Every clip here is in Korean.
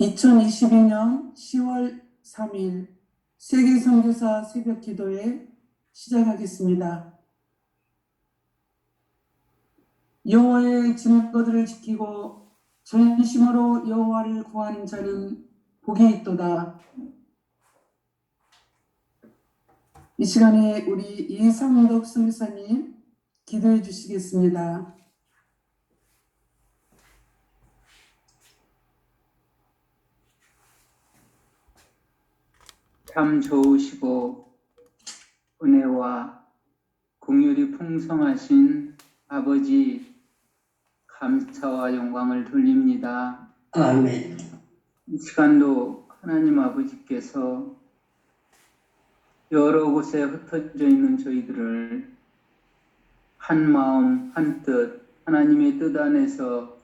2022년 10월 3일 세계선교사 새벽기도회 시작하겠습니다. 여호와의 증거들을 지키고 전심으로 여호와를 구하는 자는 복이 있도다. 이 시간에 우리 이상덕 선교사님 기도해 주시겠습니다. 참 좋으시고 은혜와 긍휼이 풍성하신 아버지, 감사와 영광을 돌립니다. 아멘. 이 시간도 하나님 아버지께서 여러 곳에 흩어져 있는 저희들을 한 마음 한 뜻 하나님의 뜻 안에서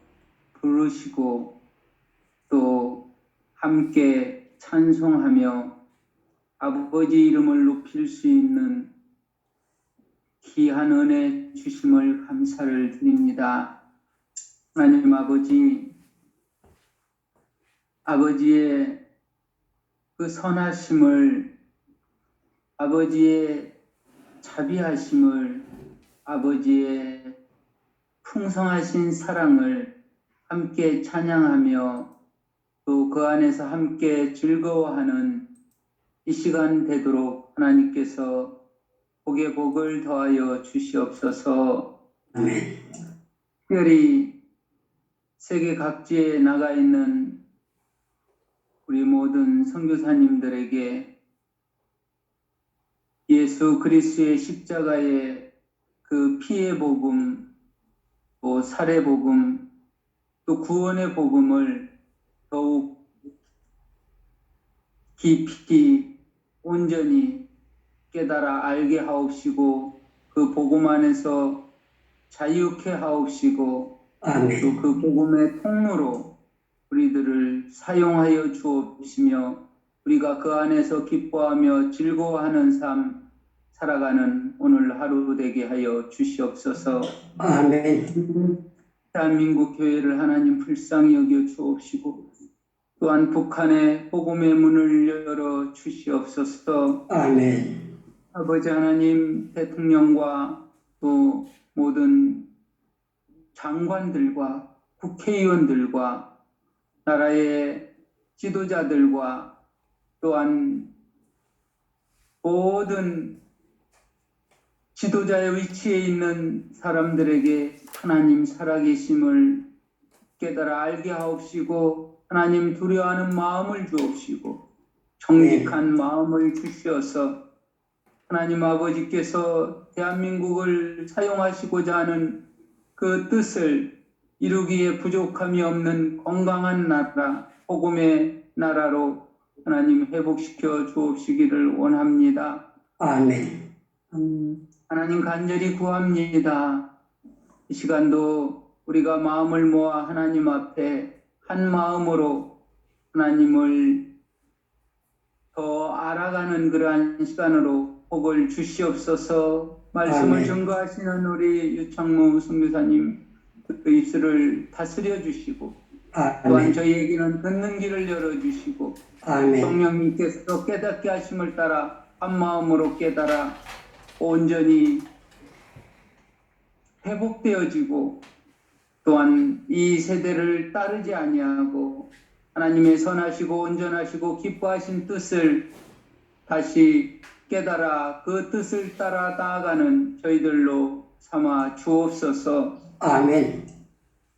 부르시고 또 함께 찬송하며 아버지 이름을 높일 수 있는 귀한 은혜 주심을 감사를 드립니다. 하나님 아버지의 그 선하심을, 아버지의 자비하심을, 아버지의 풍성하신 사랑을 함께 찬양하며 또 그 안에서 함께 즐거워하는 이 시간 되도록 하나님께서 복에 복을 더하여 주시옵소서. 아멘. 특별히 세계 각지에 나가 있는 우리 모든 선교사님들에게 예수 그리스도의 십자가의 그 피의 복음, 또 살의 복음, 또 구원의 복음을 더욱 깊이 온전히 깨달아 알게 하옵시고 그 복음 안에서 자유케 하옵시고 아멘. 또 그 복음의 통로로 우리들을 사용하여 주옵시며 우리가 그 안에서 기뻐하며 즐거워하는 삶 살아가는 오늘 하루 되게 하여 주시옵소서. 아멘. 대한민국 교회를 하나님 불쌍히 여겨 주옵시고 또한 북한의 복음의 문을 열어 주시옵소서. 아멘. 아버지 하나님, 대통령과 또 모든 장관들과 국회의원들과 나라의 지도자들과 또한 모든 지도자의 위치에 있는 사람들에게 하나님 살아계심을 깨달아 알게 하옵시고 하나님 두려워하는 마음을 주옵시고 정직한 마음을 주시어서 하나님 아버지께서 대한민국을 사용하시고자 하는 그 뜻을 이루기에 부족함이 없는 건강한 나라, 복음의 나라로 하나님 회복시켜 주옵시기를 원합니다. 아멘. 하나님 간절히 구합니다. 이 시간도 우리가 마음을 모아 하나님 앞에 한 마음으로 하나님을 더 알아가는 그러한 시간으로 복을 주시옵소서. 말씀을 아멘. 증거하시는 우리 유창무 선교사님 그 입술을 다스려 주시고 또한 아멘. 저희에게는 듣는 길을 열어주시고 아멘. 성령님께서 깨닫게 하심을 따라 한 마음으로 깨달아 온전히 회복되어지고 또한 이 세대를 따르지 아니하고 하나님의 선하시고 온전하시고 기뻐하신 뜻을 다시 깨달아 그 뜻을 따라 나아가는 저희들로 삼아 주옵소서. 아멘.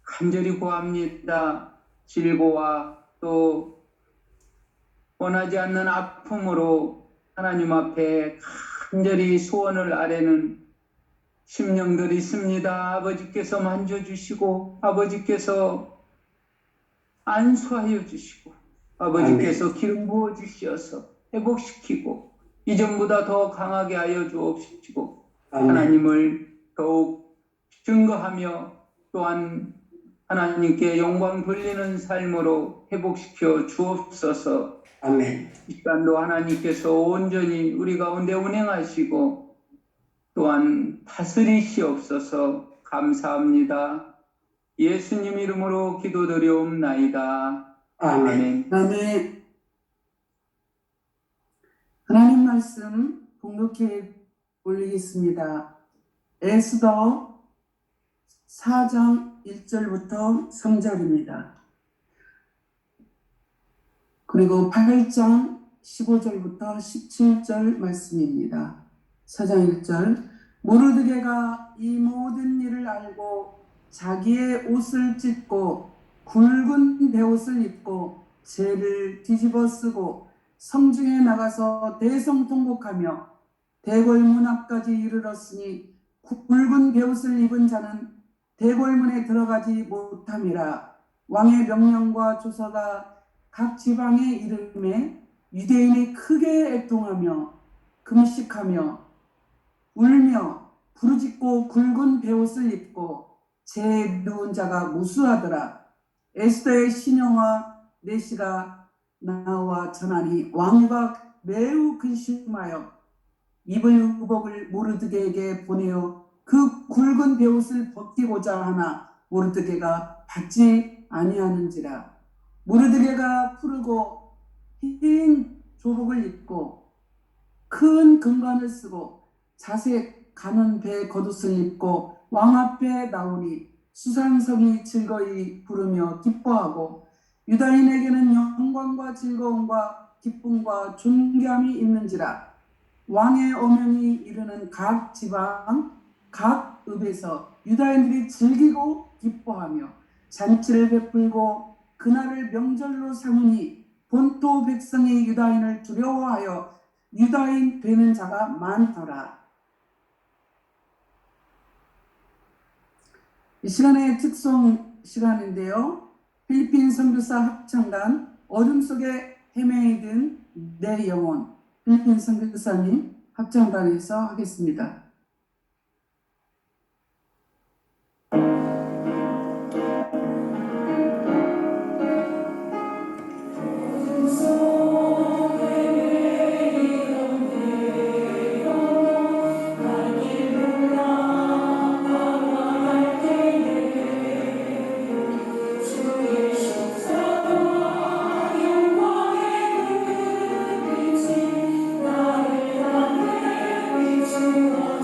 간절히 구합니다. 질고와 또 원하지 않는 아픔으로 하나님 앞에 간절히 소원을 아뢰는 심령들이 있습니다. 아버지께서 만져주시고 아버지께서 안수하여 주시고 아버지께서 기름 부어 주시어서 회복시키고 이전보다 더 강하게 하여 주옵시고 하나님을 더욱 증거하며 또한 하나님께 영광 돌리는 삶으로 회복시켜 주옵소서. 아멘. 이 시간도 하나님께서 온전히 우리 가운데 운행하시고 또한 다스리시옵소서. 감사합니다. 예수님 이름으로 기도드리옵나이다. 아멘. 아멘. 하나님 말씀 봉독해 올리겠습니다. 에스더 4장 1절부터 3절입니다. 그리고 8장 15절부터 17절 말씀입니다. 4장 1절. 모르드게가 이 모든 일을 알고 자기의 옷을 찢고 굵은 베옷을 입고 재를 뒤집어 쓰고 성중에 나가서 대성통곡하며 대궐문 앞까지 이르렀으니 굵은 베옷을 입은 자는 대궐문에 들어가지 못함이라. 왕의 명령과 조서가 각 지방에 이름에 유대인이 크게 애통하며 금식하며 울며 부르짖고 굵은 베옷을 입고 재 누운 자가 무수하더라. 에스더의 신영과 내시가 나와 전하니 왕과 매우 근심하여 입을 의복을 모르드게에게 보내어 그 굵은 베옷을 벗기고자 하나 모르드게가 받지 아니하는지라. 모르드게가 푸르고 흰 조복을 입고 큰 금관을 쓰고 자색 가는 배 겉옷을 입고 왕 앞에 나오니 수산성이 즐거이 부르며 기뻐하고 유다인에게는 영광과 즐거움과 기쁨과 존귀함이 있는지라. 왕의 어명이 이르는 각 지방 각 읍에서 유다인들이 즐기고 기뻐하며 잔치를 베풀고 그날을 명절로 삼으니 본토 백성이 유다인을 두려워하여 유다인 되는 자가 많더라. 이 시간의 특송 시간인데요. 필리핀 선교사 합창단 어둠 속에 헤매이던 내 영혼, 필리핀 선교사님 합창단에서 하겠습니다. 나를 향해 비추어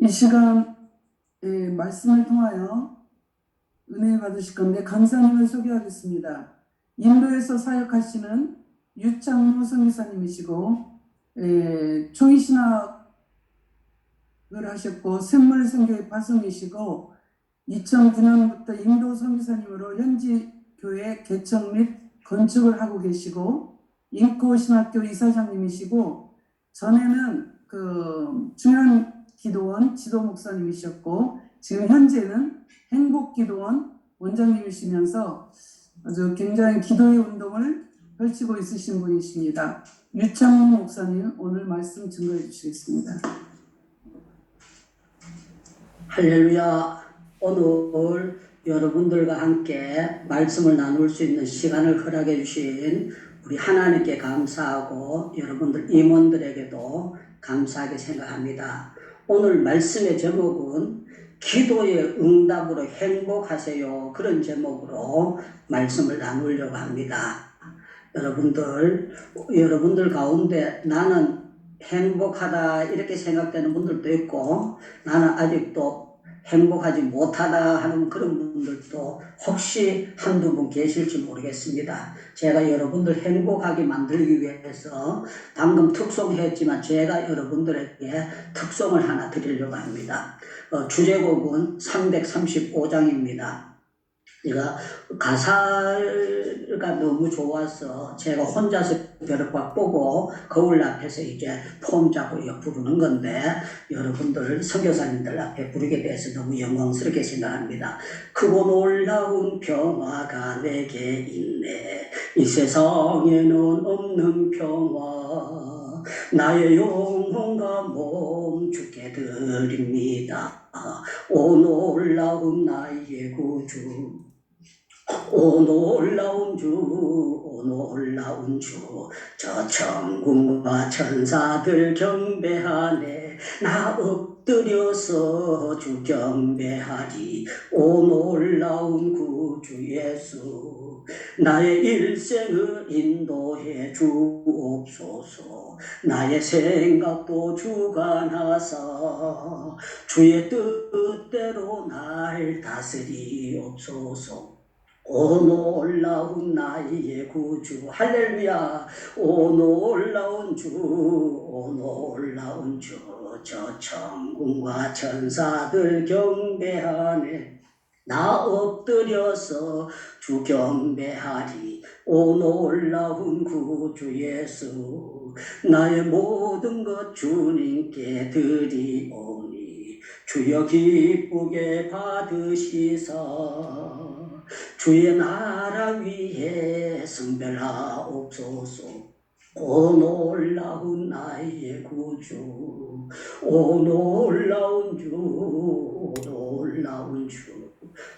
이 시간 말씀을 통하여 은혜 받으실 건데 강사님을 소개하겠습니다. 인도에서 사역하시는 유창무 선교사님이시고 총회신학을 하셨고 샘물선교의 파송이시고 2009년부터 인도 선교사님으로 현지 교회 개척 및 건축을 하고 계시고 인코신학교 이사장님이시고 전에는 그 중요한 기도원 지도 목사님이셨고 지금 현재는 행복기도원 원장님이시면서 아주 굉장히 기도의 운동을 펼치고 있으신 분이십니다. 유창무 목사님 오늘 말씀 증거해 주시겠습니다. 할렐루야. 오늘 여러분들과 함께 말씀을 나눌 수 있는 시간을 허락해 주신 우리 하나님께 감사하고 여러분들 임원들에게도 감사하게 생각합니다. 오늘 말씀의 제목은 기도의 응답으로 행복하세요. 그런 제목으로 말씀을 나누려고 합니다. 여러분들 가운데 나는 행복하다 이렇게 생각되는 분들도 있고 나는 아직도 행복하지 못하다 하는 그런 분들도 혹시 한두 분 계실지 모르겠습니다. 제가 여러분들 행복하게 만들기 위해서 방금 특송했지만 제가 여러분들에게 특송을 하나 드리려고 합니다. 주제곡은 335장입니다. 제가 가사가 너무 좋아서 제가 혼자서 벼락박 보고 거울 앞에서 이제 폼 잡고 부르는 건데 여러분들 선교사님들 앞에 부르게 돼서 너무 영광스럽게 생각합니다. 크고 놀라운 평화가 내게 있네. 이 세상에는 없는 평화. 나의 영혼과 몸 주께 드립니다. 오 놀라운 나의 구주. 오 놀라운 주, 오 놀라운 주, 저 천군과 천사들 경배하네. 나 엎드려서 주 경배하리. 오 놀라운 구주 예수, 나의 일생을 인도해 주옵소서. 나의 생각도 주관하사 주의 뜻대로 날 다스리옵소서. 오 놀라운 나의 구주. 할렐루야. 오 놀라운 주, 오 놀라운 주, 저 천군과 천사들 경배하네. 나 엎드려서 주 경배하리. 오 놀라운 구주 예수, 나의 모든 것 주님께 드리오니 주여 기쁘게 받으시사 주의 나라 위에 승별하옵소서. 오 놀라운 나의 구주, 오 놀라운 주, 오 놀라운 주,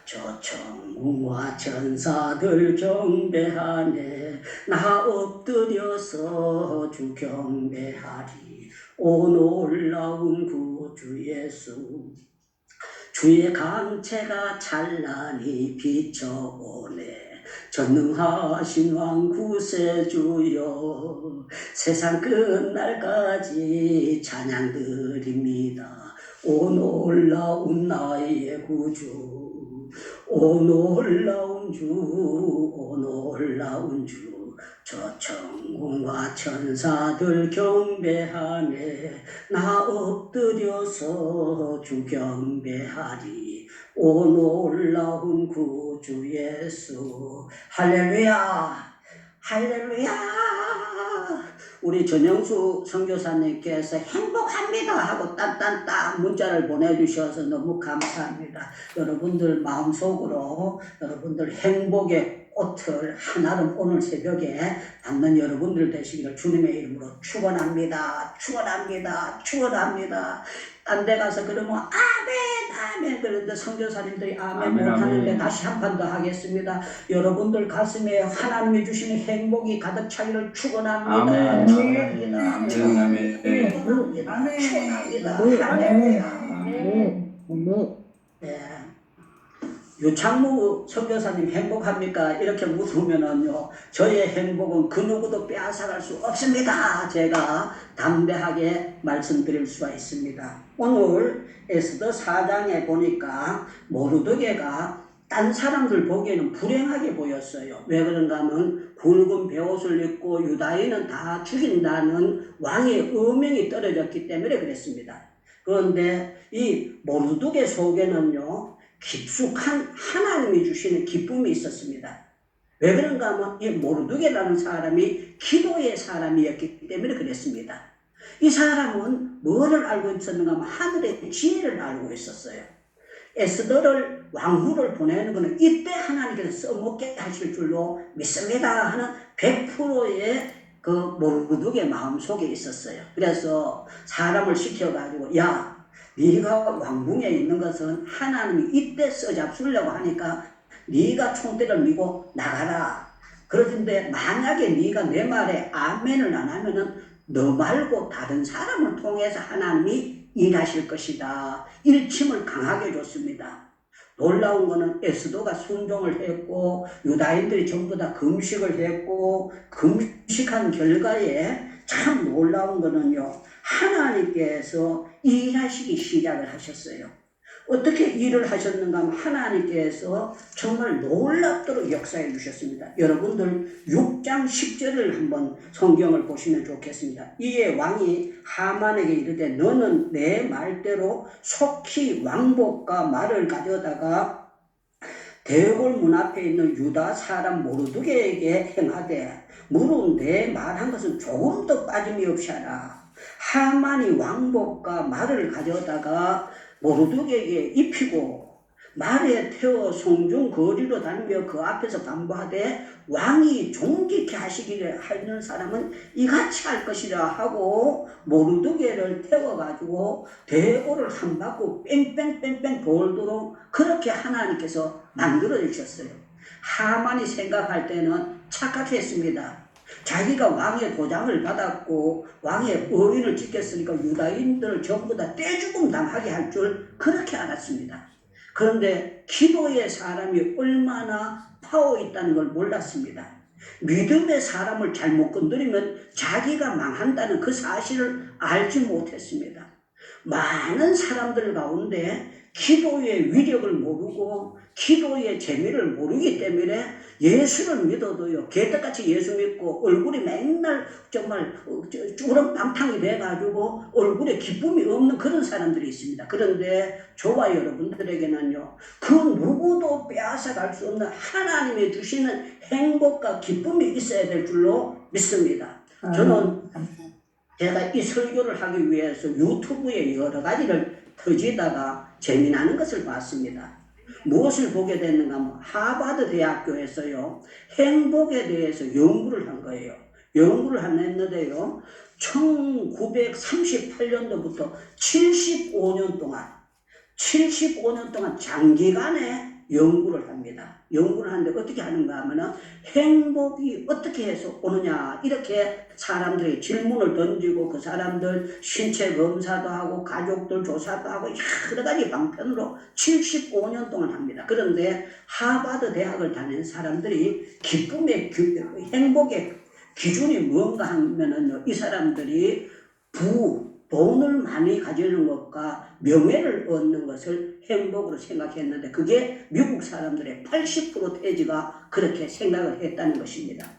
저 천군과 천사들 경배하네. 나 엎드려서 주 경배하리. 오 놀라운 구주 예수, 주의 강체가 찬란히 비춰오네. 전능하신 왕 구세주여, 세상 끝날까지 찬양 드립니다. 오 놀라운 나의 구주, 오 놀라운 주, 오 놀라운 주, 저 천군과 천사들 경배하네. 나 엎드려서 주 경배하리. 오 놀라운 구주 예수. 할렐루야. 할렐루야. 우리 전영수 선교사님께서 행복합니다 하고 딴딴딴 문자를 보내주셔서 너무 감사합니다. 여러분들 마음속으로 여러분들 행복의 꽃을 하나름 오늘 새벽에 받는 여러분들 되시기를 주님의 이름으로 축원합니다. 축원합니다. 축원합니다. 딴 데 가서 그러면 아멘 아멘 그런데 선교사님들이 아멘 못하는데 다시 한 번 더 하겠습니다. 여러분들 가슴에 하나님이 주시는 행복이 가득 차기를 축원합니다. 축원합니다. 축원합니다. 축원합니다. 할렐루야. 유창무 선교사님 행복합니까? 이렇게 물으면은요, 저의 행복은 그 누구도 빼앗아갈 수 없습니다. 제가 담대하게 말씀드릴 수가 있습니다. 오늘 에스더 4장에 보니까 모르드게가 딴 사람들 보기에는 불행하게 보였어요. 왜 그런가 하면 굵은 베옷을 입고 유다인은 다 죽인다는 왕의 어명이 떨어졌기 때문에 그랬습니다. 그런데 이 모르드게 속에는요, 깊숙한 하나님이 주시는 기쁨이 있었습니다. 왜 그런가 하면 이 모르드게라는 사람이 기도의 사람이었기 때문에 그랬습니다. 이 사람은 뭐를 알고 있었는가 하면 하늘의 지혜를 알고 있었어요. 에스더를 왕후를 보내는 것은 이때 하나님께서 써먹게 하실 줄로 믿습니다 하는 100%의 그 모르드게 마음속에 있었어요. 그래서 사람을 시켜가지고 야, 네가 왕궁에 있는 것은 하나님이 이때 써잡수려고 하니까 네가 총대를 밀고 나가라. 그러는데 만약에 네가 내 말에 아멘을 안 하면은 너 말고 다른 사람을 통해서 하나님이 일하실 것이다. 일침을 강하게 줬습니다. 놀라운 거는 에스더가 순종을 했고 유다인들이 전부 다 금식을 했고 금식한 결과에 참 놀라운 거는요, 하나님께서 일하시기 시작을 하셨어요. 어떻게 일을 하셨는가 하면 하나님께서 정말 놀랍도록 역사해 주셨습니다. 여러분들 6장 10절을 한번 성경을 보시면 좋겠습니다. 이에 왕이 하만에게 이르되 너는 내 말대로 속히 왕복과 말을 가져다가 대궐 문 앞에 있는 유다 사람 모르드게에게 행하되 무릇 내 말한 것은 조금도 빠짐이 없이 하라. 하만이 왕복과 말을 가져다가 모르드게에게 입히고 말에 태워 성중 거리로 다니며 그 앞에서 반부하되 왕이 존귀케 하시기를 하는 사람은 이같이 할 것이라 하고 모르드게를 태워가지고 대궐을 한 바퀴 뺑뺑뺑뺑 돌도록 그렇게 하나님께서 만들어 주셨어요. 하만이 생각할 때는 착각했습니다. 자기가 왕의 도장을 받았고 왕의 의인을 지켰으니까 유다인들을 전부 다 떼죽음 당하게 할 줄 그렇게 알았습니다. 그런데 기도의 사람이 얼마나 파워 있다는 걸 몰랐습니다. 믿음의 사람을 잘못 건드리면 자기가 망한다는 그 사실을 알지 못했습니다. 많은 사람들 가운데 기도의 위력을 모르고 기도의 재미를 모르기 때문에 예수를 믿어도요, 개떡같이 예수 믿고 얼굴이 맨날 정말 주렁방탕이 돼가지고 얼굴에 기쁨이 없는 그런 사람들이 있습니다. 그런데 저와 여러분들에게는요, 그 누구도 빼앗아갈 수 없는 하나님이 주시는 행복과 기쁨이 있어야 될 줄로 믿습니다. 저는 제가 이 설교를 하기 위해서 유튜브에 여러 가지를 터지다가 재미나는 것을 봤습니다. 무엇을 보게 됐는가 하면 하버드 대학교에서요, 행복에 대해서 연구를 한 거예요. 연구를 했는데요, 1938년도부터 75년 동안 장기간의 연구를 합니다. 연구를 하는데 어떻게 하는가 하면은 행복이 어떻게 해서 오느냐, 이렇게 사람들이 질문을 던지고 그 사람들 신체 검사도 하고 가족들 조사도 하고 여러 가지 방편으로 75년 동안 합니다. 그런데 하버드 대학을 다닌 사람들이 행복의 기준이 뭔가 하면은요, 이 사람들이 돈을 많이 가지는 것과 명예를 얻는 것을 행복으로 생각했는데 그게 미국 사람들의 80% 대지가 그렇게 생각을 했다는 것입니다.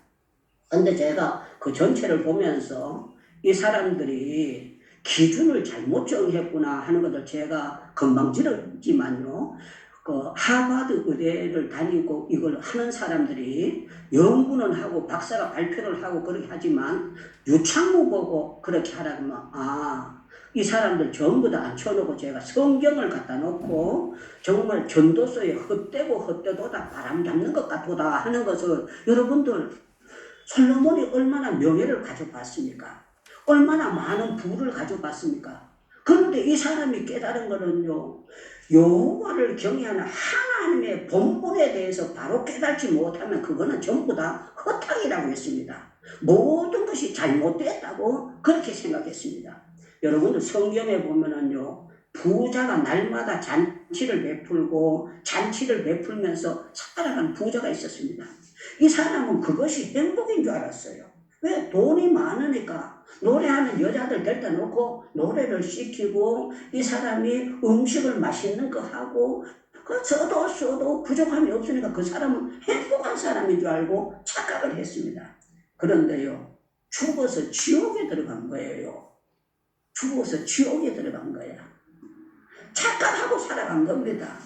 그런데 제가 그 전체를 보면서 이 사람들이 기준을 잘못 정했구나 하는 것을 제가 건방지르지만요, 그 하버드 의대를 다니고 이걸 하는 사람들이 연구는 하고 박사가 발표를 하고 그렇게 하지만 유창무 보고 그렇게 하라고 하면 이 사람들 전부 다 앉혀놓고 제가 성경을 갖다 놓고 정말 전도서에 헛되고 헛되도다 바람 잡는 것 같도다 하는 것을, 여러분들 솔로몬이 얼마나 명예를 가져봤습니까? 얼마나 많은 부를 가져봤습니까? 그런데 이 사람이 깨달은 거는요, 여호와를 경외하는 하나님의 본분에 대해서 바로 깨닫지 못하면 그거는 전부 다 허탕이라고 했습니다. 모든 것이 잘못됐다고 그렇게 생각했습니다. 여러분들 성경에 보면은요, 부자가 날마다 잔치를 베풀면서 살아가는 부자가 있었습니다. 이 사람은 그것이 행복인 줄 알았어요. 왜? 돈이 많으니까 노래하는 여자들 데려다 놓고 노래를 시키고 이 사람이 음식을 맛있는 거 하고 그 써도 부족함이 없으니까 그 사람은 행복한 사람인 줄 알고 착각을 했습니다. 그런데요, 죽어서 지옥에 들어간 거예요. 죽어서 지옥에 들어간 거야. 착각하고 살아간 겁니다.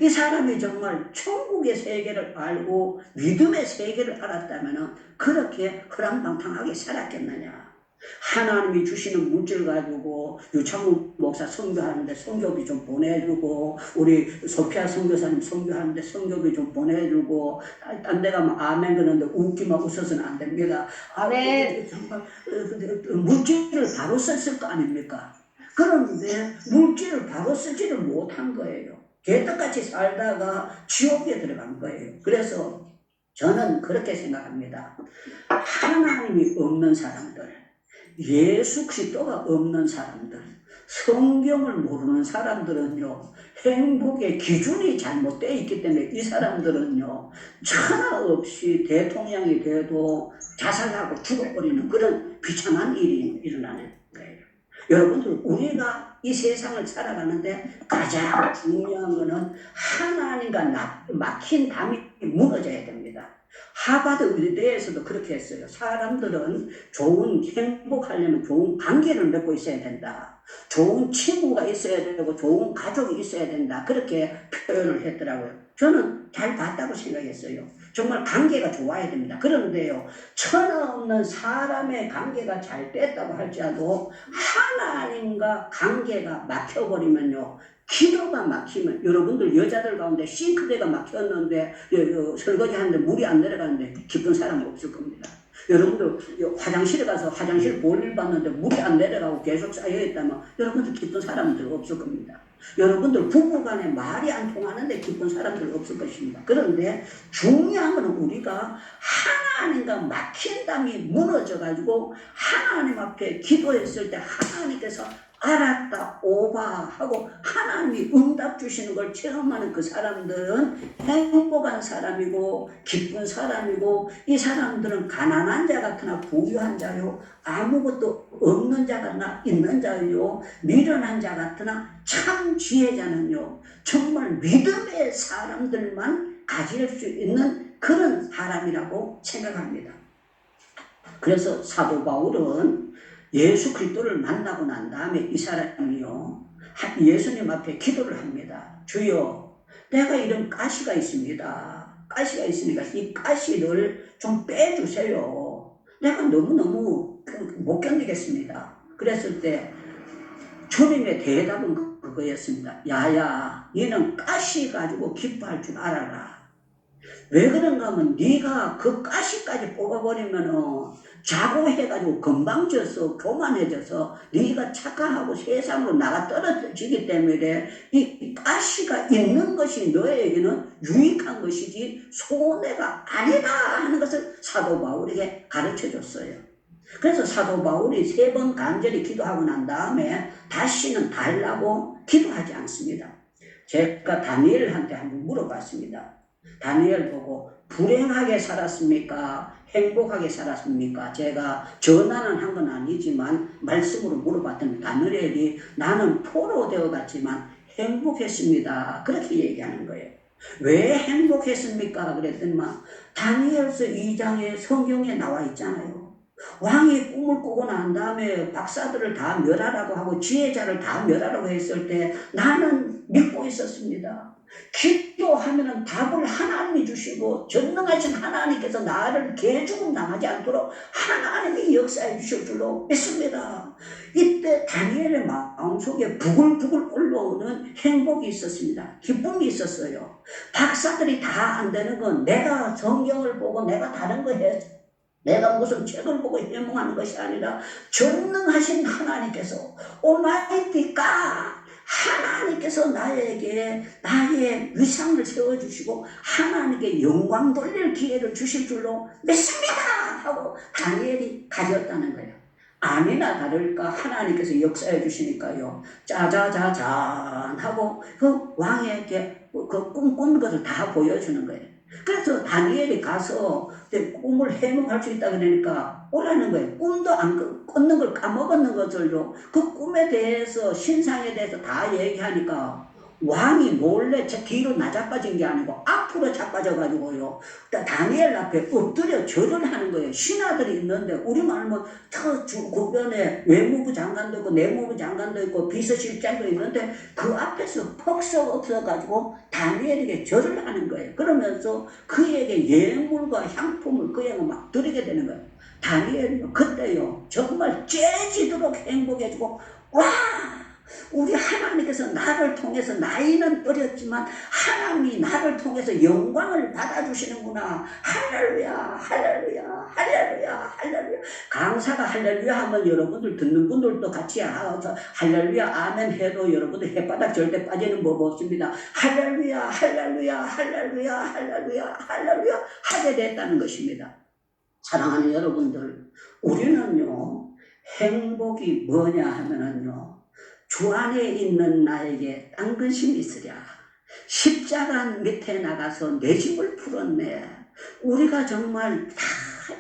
이 사람이 정말 천국의 세계를 알고 믿음의 세계를 알았다면 그렇게 허랑방탕하게 살았겠느냐. 하나님이 주시는 물질 가지고 유창국 목사 선교하는데 선교비 좀 보내주고, 우리 소피아 선교사님 선교하는데 선교비 좀 보내주고, 딴 데 가면 아멘 그러는데 웃기만 웃어서는 안 됩니다. 아멘. 정말 물질을 바로 썼을 거 아닙니까? 그런데 물질을 바로 쓰지를 못한 거예요. 개떡같이 살다가 지옥에 들어간 거예요. 그래서 저는 그렇게 생각합니다. 하나님이 없는 사람들, 예수 그리스도가 없는 사람들, 성경을 모르는 사람들은요, 행복의 기준이 잘못되어 있기 때문에 이 사람들은요, 천하 없이 대통령이 돼도 자살하고 죽어버리는 그런 비참한 일이 일어나는 거예요. 여러분들, 우리가 이 세상을 살아가는데 가장 중요한 것은 하나님과 막힌 담이 무너져야 됩니다. 하버드 의대에서도 그렇게 했어요. 사람들은 좋은 행복하려면 좋은 관계를 맺고 있어야 된다. 좋은 친구가 있어야 되고 좋은 가족이 있어야 된다. 그렇게 표현을 했더라고요. 저는 잘 봤다고 생각했어요. 정말 관계가 좋아야 됩니다. 그런데요, 천하 없는 사람의 관계가 잘 됐다고 할지라도 하나님과 관계가 막혀버리면요, 기도가 막히면, 여러분들 여자들 가운데 싱크대가 막혔는데 설거지 하는데 물이 안 내려가는데 기쁜 사람은 없을 겁니다. 여러분들 화장실에 가서 화장실 볼일 봤는데 물이 안 내려가고 계속 쌓여있다면 여러분들 기쁜 사람들 없을 겁니다. 여러분들 부부간에 말이 안 통하는데 기쁜 사람들 없을 것입니다. 그런데 중요한 건 우리가 하나님과 막힌 담이 무너져가지고 하나님 앞에 기도했을 때 하나님께서 알았다 오바 하고 하나님이 응답 주시는 걸 체험하는 그 사람들은 행복한 사람이고 기쁜 사람이고, 이 사람들은 가난한 자 같으나 부유한 자요, 아무것도 없는 자 같으나 있는 자요, 미련한 자 같으나 참 지혜자는요, 정말 믿음의 사람들만 가질 수 있는 그런 사람이라고 생각합니다. 그래서 사도 바울은 예수 그리스도를 만나고 난 다음에 이 사람이요, 예수님 앞에 기도를 합니다. 주여, 내가 이런 가시가 있습니다. 가시가 있으니까 이 가시를 좀 빼주세요. 내가 너무너무 못 견디겠습니다. 그랬을 때 주님의 대답은 그거였습니다. 야야, 너는 가시 가지고 기뻐할 줄 알아라. 왜 그런가 하면 네가 그 가시까지 뽑아버리면 자고해가지고 건방져서 교만해져서 네가 착각하고 세상으로 나가 떨어지기 때문에 이 가시가 있는 것이 너에게는 유익한 것이지 손해가 아니다 하는 것을 사도 바울에게 가르쳐줬어요. 그래서 사도 바울이 3번 간절히 기도하고 난 다음에 다시는 달라고 기도하지 않습니다. 제가 다니엘한테 한번 물어봤습니다. 다니엘 보고 불행하게 살았습니까? 행복하게 살았습니까? 제가 전화는 한 건 아니지만 말씀으로 물어봤더니 다니엘이 나는 포로되어 갔지만 행복했습니다. 그렇게 얘기하는 거예요. 왜 행복했습니까? 그랬더니만 다니엘서 2장에 성경에 나와 있잖아요. 왕이 꿈을 꾸고 난 다음에 박사들을 다 멸하라고 하고 지혜자를 다 멸하라고 했을 때 나는 믿고 있었습니다. 기도하면 답을 하나님이 주시고 전능하신 하나님께서 나를 개죽음 당하지 않도록 하나님이 역사해 주실 줄로 믿습니다. 이때 다니엘의 마음속에 부글부글 올라오는 행복이 있었습니다. 기쁨이 있었어요. 박사들이 다 안 되는 건 내가 성경을 보고 내가 다른 거 했어, 내가 무슨 책을 보고 해몽하는 것이 아니라 전능하신 하나님께서 오마이티 갓, 하나님께서 나에게 나의 위상을 세워주시고 하나님께 영광 돌릴 기회를 주실 줄로 믿습니다 하고 다니엘이 가졌다는 거예요. 아니나 다를까 하나님께서 역사해 주시니까요. 짜자자잔 하고 그 왕에게 그 꿈꾼 것을 다 보여주는 거예요. 그래서 다니엘이 가서 꿈을 해몽할 수 있다 그러니까 오라는 거예요. 꿈도 안 꿨는 걸 까먹었는 것을요. 그 꿈에 대해서 신상에 대해서 다 얘기하니까 왕이 몰래 제 뒤로 나자빠진 게 아니고 앞으로 자빠져가지고요. 다니엘 앞에 엎드려 절을 하는 거예요. 신하들이 있는데 우리말 뭐 저 주변에 외무부 장관도 있고 내무부 장관도 있고 비서실장도 있는데 그 앞에서 퍽석 없어가지고 다니엘에게 절을 하는 거예요. 그러면서 그에게 예물과 향품을 그에게 막 드리게 되는 거예요. 다니엘은 그때요 정말 째지도록 행복해지고 와 우리 하나님께서 나를 통해서 나이는 어렸지만 하나님이 나를 통해서 영광을 받아주시는구나. 할렐루야 할렐루야 할렐루야 할렐루야. 강사가 할렐루야 하면 여러분들 듣는 분들도 같이 할렐루야 아멘 해도 여러분들 햇바닥 절대 빠지는 법 없습니다. 할렐루야 할렐루야 할렐루야 할렐루야 할렐루야 하게 됐다는 것입니다. 사랑하는 여러분들, 우리는요 행복이 뭐냐 하면은요 주 안에 있는 나에게 딴 것이 있으랴. 십자가 밑에 나가서 내 집을 풀었네. 우리가 정말 다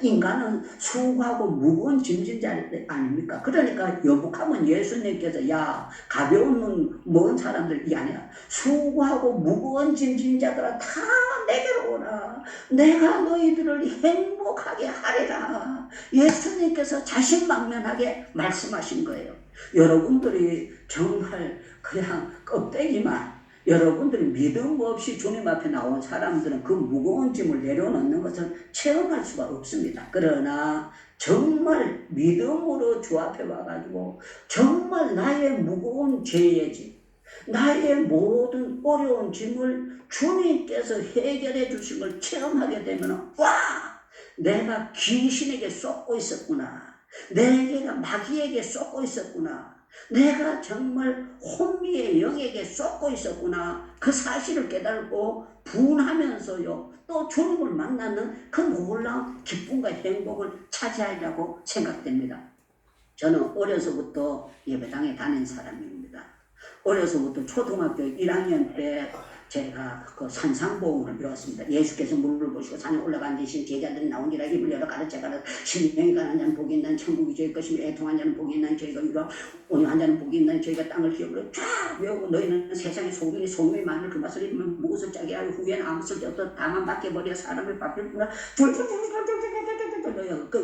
인간은 수고하고 무거운 짐진자 아닙니까? 그러니까 여복하면 예수님께서 야 가벼운 눈 먼 사람들 이 아니야. 수고하고 무거운 짐진자들아 다 내게로 오라. 내가 너희들을 행복하게 하리라. 예수님께서 자신만면하게 말씀하신 거예요. 여러분들이 정말 그냥 껍데기만 여러분들이 믿음 없이 주님 앞에 나온 사람들은 그 무거운 짐을 내려놓는 것을 체험할 수가 없습니다. 그러나 정말 믿음으로 주 앞에 와가지고 정말 나의 무거운 죄의 짐, 나의 모든 어려운 짐을 주님께서 해결해 주신 걸 체험하게 되면 와! 내가 귀신에게 쏟고 있었구나. 내가 마귀에게 쏟고 있었구나. 내가 정말 혼미의 영에게 쏟고 있었구나. 그 사실을 깨달고 분하면서요. 또 주님을 만나는 그 놀라운 기쁨과 행복을 차지하려고 생각됩니다. 저는 어려서부터 예배당에 다닌 사람입니다. 어려서부터 초등학교 1학년 때 제가 그 산상보험을 배웠습니다. 예수께서 물을 보시고 산에 올라간 대신 제자들이 나오니라 입을 열어 가르쳐가라. 심령이 가난 자는 복이 있나니 천국이 저희 것이며 애통한 자는 복이 있나니 저희가 이루어 온유한 자는 복이 있나니 저희가 땅을 기업으로 쫙 외우고 너희는 세상의 소금이 소금이 많을 그 맛을 입으면 무엇을 짜게 하여 후에는 아무 쓸데없어 다만 밖에버려 사람을 바뀔 뿐이라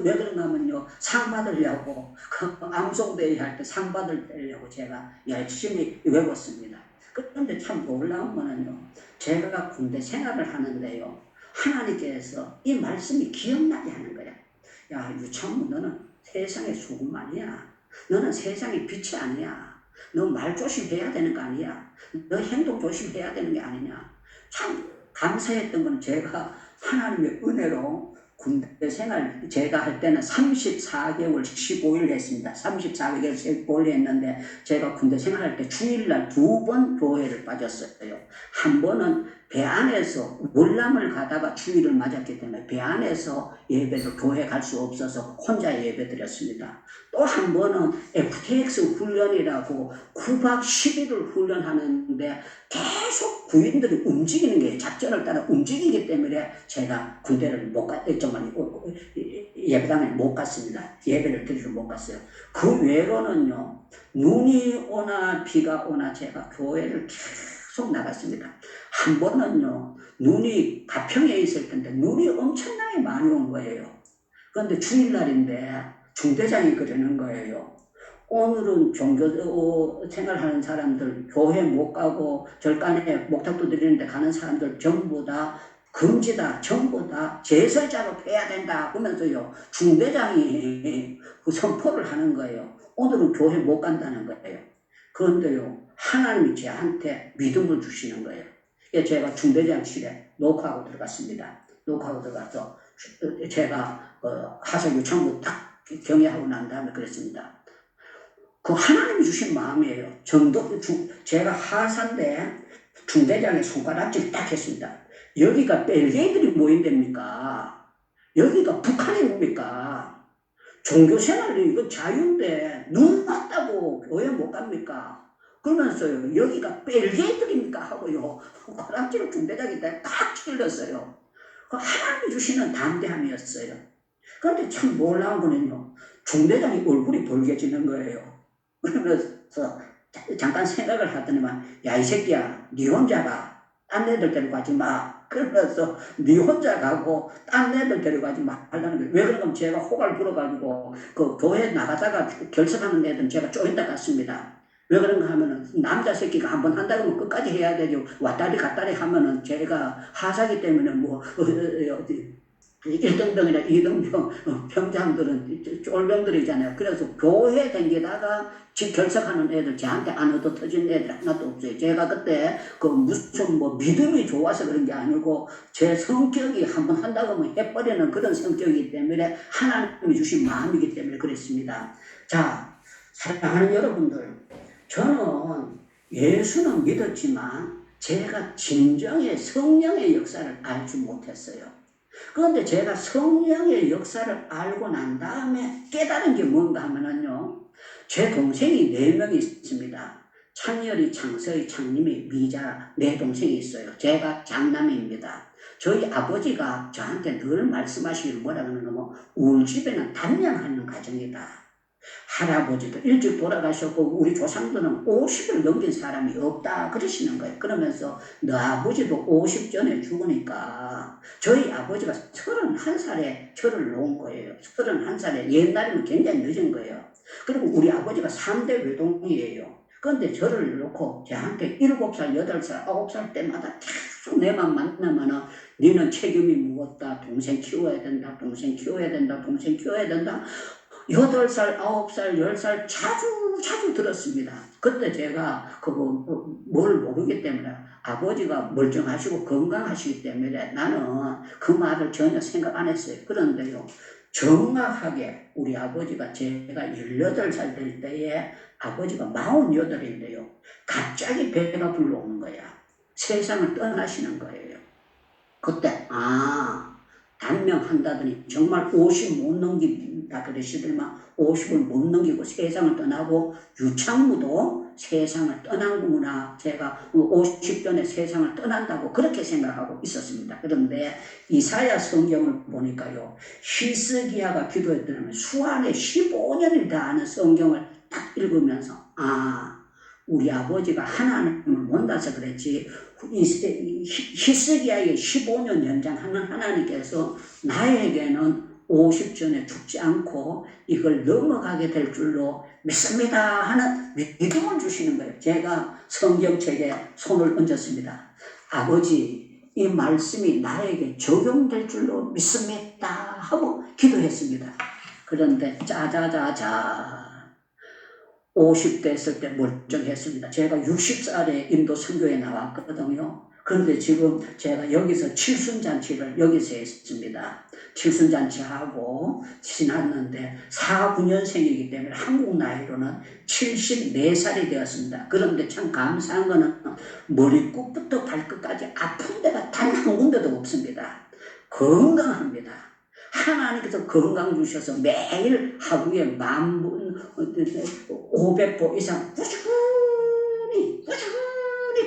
왜 그런가 하면요 상 받으려고 그 암송대회 할 때 상 받으려고 제가 열심히 외웠습니다. 그런데 참 놀라운 거는요 제가 군대 생활을 하는데요 하나님께서 이 말씀이 기억나게 하는 거야. 야 유창무 너는 세상의 소금 아니야. 너는 세상의 빛이 아니야. 너 말 조심해야 되는 거 아니야. 너 행동 조심해야 되는 게 아니냐. 참 감사했던 건 제가 하나님의 은혜로 군대 생활 제가 할 때는 34개월 15일 했습니다. 34개월 15일 했는데 제가 군대 생활할 때 주일날 2번 교회를 빠졌어요. 한 번은 배 안에서 월남을 가다가 주일을 맞았기 때문에 배 안에서 예배도 교회 갈 수 없어서 혼자 예배 드렸습니다. 또 한 번은 FTX 훈련이라고 9박 10일을 훈련하는데 계속 구인들이 움직이는 게 작전을 따라 움직이기 때문에 제가 군대를 못 정말 예배당에 못 갔습니다. 예배를 드리러 못 갔어요. 그 외로는요 눈이 오나 비가 오나 제가 교회를 계속 나갔습니다. 한 번은요 눈이 가평에 있을 텐데 눈이 엄청나게 많이 온 거예요. 그런데 주일날인데 중대장이 그러는 거예요. 오늘은 종교 생활하는 사람들 교회 못 가고 절간에 목탁도 드리는데 가는 사람들 전부 다 금지다. 전부 다 제설자로 해야 된다 하면서요 중대장이 그 선포를 하는 거예요. 오늘은 교회 못 간다는 거예요. 그런데요 하나님이 저한테 믿음을 주시는 거예요. 제가 중대장실에 녹화하고 들어갔습니다. 녹화하고 들어가서 제가 하사 유창부 딱 경애하고 난 다음에 그랬습니다. 그 하나님이 주신 마음이에요. 제가 하사인데 중대장의 손가락질 딱 했습니다. 여기가 벨기에들이 모인 데입니까? 여기가 북한입니까? 종교생활이 이거 자유인데 눈 맞다고 교회 못 갑니까? 그러면서요, 여기가 벨게이트입니까 하고요, 고랑지를 중대장이 딱 찔렀어요. 그 하나님이 주시는 담대함이었어요. 그런데 참 놀라운 거는요, 중대장이 얼굴이 벌개지는 거예요. 그러면서 잠깐 생각을 하더니만, 야, 이 새끼야, 니 혼자 가. 딴 애들 데려가지 마. 그러면서 니 혼자 가고 딴 애들 데려가지 말라는 거예요. 왜 그러냐면 제가 호갈 불어가지고 그 교회 나가다가 결석하는 애들은 제가 쪼인다 갔습니다. 왜 그런가 하면은 남자 새끼가 한번 한다 그러면 끝까지 해야 되죠. 왔다리 갔다리 하면은 제가 하사기 때문에 뭐 어디 1등병이나 2등병 병장들은 쫄병들이잖아요. 그래서 교회 댕기다가 결석하는 애들, 저한테 안 얻어 터진 애들 하나도 없어요. 제가 그때 그 무슨 뭐 믿음이 좋아서 그런 게 아니고 제 성격이 한번 한다고 하면 해버리는 그런 성격이기 때문에 하나님이 주신 마음이기 때문에 그랬습니다. 자, 사랑하는 여러분들, 저는 예수는 믿었지만 제가 진정의 성령의 역사를 알지 못했어요. 그런데 제가 성령의 역사를 알고 난 다음에 깨달은 게 뭔가 하면은요, 제 동생이 4명이 있습니다. 창렬이, 창서희, 창림이, 미자 4동생이 있어요. 제가 장남입니다. 저희 아버지가 저한테 늘 말씀하시기를 뭐라 그러는 거, 우리 집에는 단양하는 가정이다. 할아버지도 일찍 돌아가셨고 우리 조상들은 50을 넘긴 사람이 없다 그러시는 거예요. 그러면서 너 아버지도 50 전에 죽으니까 저희 아버지가 31살에 저를 놓은 거예요. 31살에, 옛날에는 굉장히 늦은 거예요. 그리고 우리 아버지가 3대 외동이에요. 그런데 저를 놓고 저한테 7살, 8살, 9살 때마다 계속 내만 만나면은 너는 책임이 무겁다. 동생 키워야 된다. 동생 키워야 된다. 동생 키워야 된다. 8살, 9살, 10살 자주 들었습니다. 그때 제가 뭘 모르기 때문에 아버지가 멀쩡하시고 건강하시기 때문에 나는 그 말을 전혀 생각 안 했어요. 그런데요, 정확하게 우리 아버지가 제가 18살 될 때에 아버지가 48인데요. 갑자기 배가 불러오는 거야. 세상을 떠나시는 거예요. 그때 단명한다더니 정말 50 못 넘긴다 그러시더니만 50을 못 넘기고 세상을 떠나고 유창무도 세상을 떠난구나. 제가 50 전에 세상을 떠난다고 그렇게 생각하고 있었습니다. 그런데 이사야 성경을 보니까요, 히스기야가 기도했더니 수안에 15년을 다 아는 성경을 딱 읽으면서 우리 아버지가 하나님을 몰라서 그랬지, 히스기야의 15년 연장하는 하나님께서 나에게는 50 전에 죽지 않고 이걸 넘어가게 될 줄로 믿습니다 하는 믿음을 주시는 거예요. 제가 성경책에 손을 얹었습니다. 아버지, 이 말씀이 나에게 적용될 줄로 믿습니다 하고 기도했습니다. 그런데 짜자자자 50 됐을 때 멀쩡했습니다. 제가 60살에 인도 선교에 나왔거든요. 그런데 지금 제가 여기서 칠순잔치를 여기서 했습니다. 칠순잔치하고 지났는데 49년생이기 때문에 한국 나이로는 74살이 되었습니다. 그런데 참 감사한 거는 머리끝부터 발끝까지 아픈 데가 단 한 군데도 없습니다. 건강합니다. 하나님께서 건강 주셔서 매일 하루에 500보 이상 꾸준히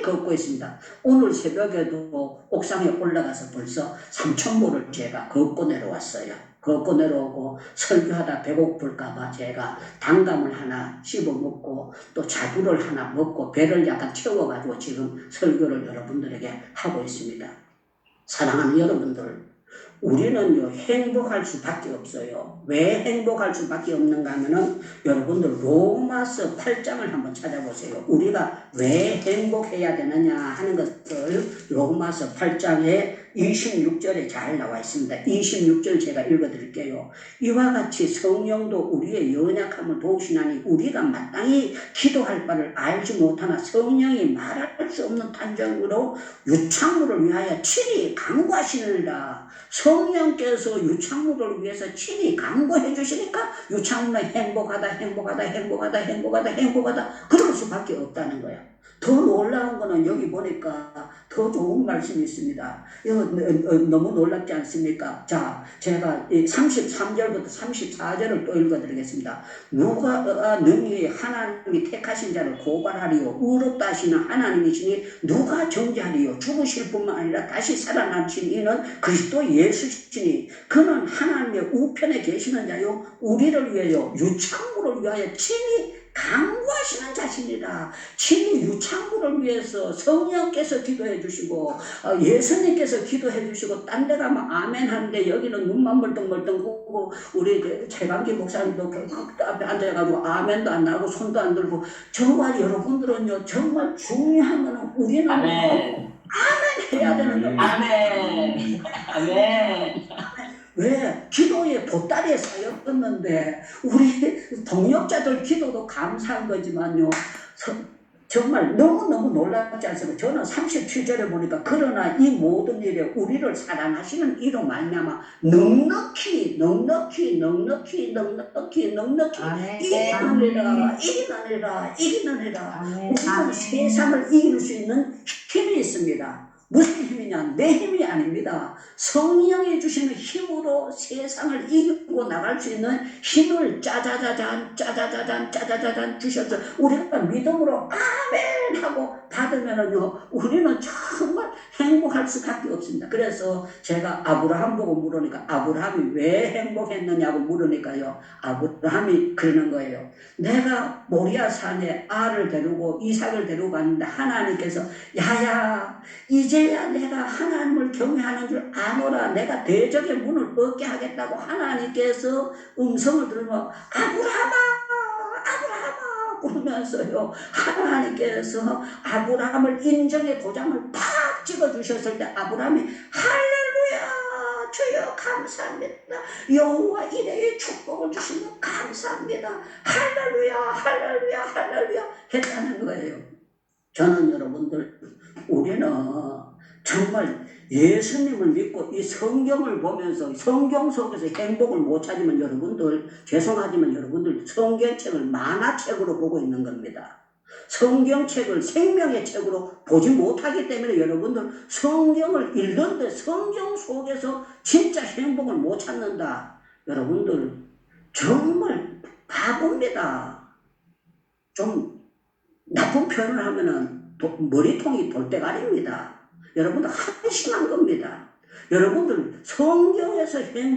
걷고 있습니다. 오늘 새벽에도 옥상에 올라가서 벌써 3000보를 제가 걷고 내려왔어요. 걷고 내려오고 설교하다 배고플까봐 제가 단감을 하나 씹어 먹고 또 자두를 하나 먹고 배를 약간 채워가지고 지금 설교를 여러분들에게 하고 있습니다. 사랑하는 여러분들, 우리는요, 행복할 수밖에 없어요. 왜 행복할 수밖에 없는가 하면은 여러분들 로마서 8장을 한번 찾아보세요. 우리가 왜 행복해야 되느냐 하는 것을 로마서 8장에 26절에 잘 나와 있습니다. 26절 제가 읽어드릴게요. 이와 같이 성령도 우리의 연약함을 도우시나니 우리가 마땅히 기도할 바를 알지 못하나 성령이 말할 수 없는 탄정으로 유창물을 위하여 친히 간구하시느니라. 성령께서 유창물을 위해서 친히 간구해 주시니까 유창물은 행복하다 그럴 수밖에 없다는 거야. 더 놀라운 거는 여기 보니까 더 좋은 말씀이 있습니다. 이거 너무 놀랍지 않습니까? 자, 제가 33절부터 34절을 또 읽어드리겠습니다. 누가 능히 하나님이 택하신 자를 고발하리요 의롭다 하시는 하나님이시니 누가 정죄하리요 죽으실 뿐만 아니라 다시 살아나신 이는 그리스도 예수시니 그는 하나님의 우편에 계시는 자요 우리를 위하여 유창구를 위하여 친히 강구하시는 자신이라. 친히 유창구를 위해서 성령께서 기도해 주시고 예수님께서 기도해 주시고 딴 데 가면 아멘 하는데 여기는 눈만 멀뚱멀뚱 보고 우리 최강기 목사님도 그 앞에 앉아가지고 아멘도 안 나고 손도 안 들고 정말 여러분들은요 정말 중요한 거는 우리는 아멘 해야 되는 겁니다. 아멘. 아멘. 왜? 기도의 보따리에 쌓였었는데 우리 동역자들 기도도 감사한 거지만요 정말 너무너무 놀랍지 않습니까? 저는 37절에 보니까 그러나 이 모든 일에 우리를 사랑하시는 이로 말미암아 넉넉히 이기느니라. 우리는 세상을 이길 수 있는 힘이 있습니다. 무슨 힘이냐? 내 힘이 아닙니다. 성령이 주시는 힘으로 세상을 이기고 나갈 수 있는 힘을 짜자자잔 주셔서 우리가 믿음으로 아멘 하고 받으면은요 우리는 정말 행복할 수밖에 없습니다. 그래서 제가 아브라함 보고 물으니까 아브라함이 왜 행복했느냐고 물으니까요 아브라함이 그러는 거예요. 내가 모리아 산에 아를 데리고 이삭을 데리고 갔는데 하나님께서 야야 이제야 내가 하나님을 경외하는 줄 아노라. 내가 대적의 문을 얻게 하겠다고 하나님께서 음성을 들으면 아브라함아 그러면서요 하나님께서 아브라함을 인정의 도장을 팍 찍어주셨을 때 아브라함이 할렐루야 주여 감사합니다. 여호와 이레의 축복을 주시면 감사합니다. 할렐루야 했다는 거예요. 저는 여러분들 우리는 정말 예수님을 믿고 이 성경을 보면서 성경 속에서 행복을 못 찾으면 여러분들 죄송하지만 여러분들 성경책을 만화책으로 보고 있는 겁니다. 성경책을 생명의 책으로 보지 못하기 때문에 여러분들 성경을 읽는데 성경 속에서 진짜 행복을 못 찾는다. 여러분들 정말 바보입니다. 좀 나쁜 표현을 하면은 머리통이 돌대가리입니다. 여러분들 한심한 겁니다. 여러분들 성경에서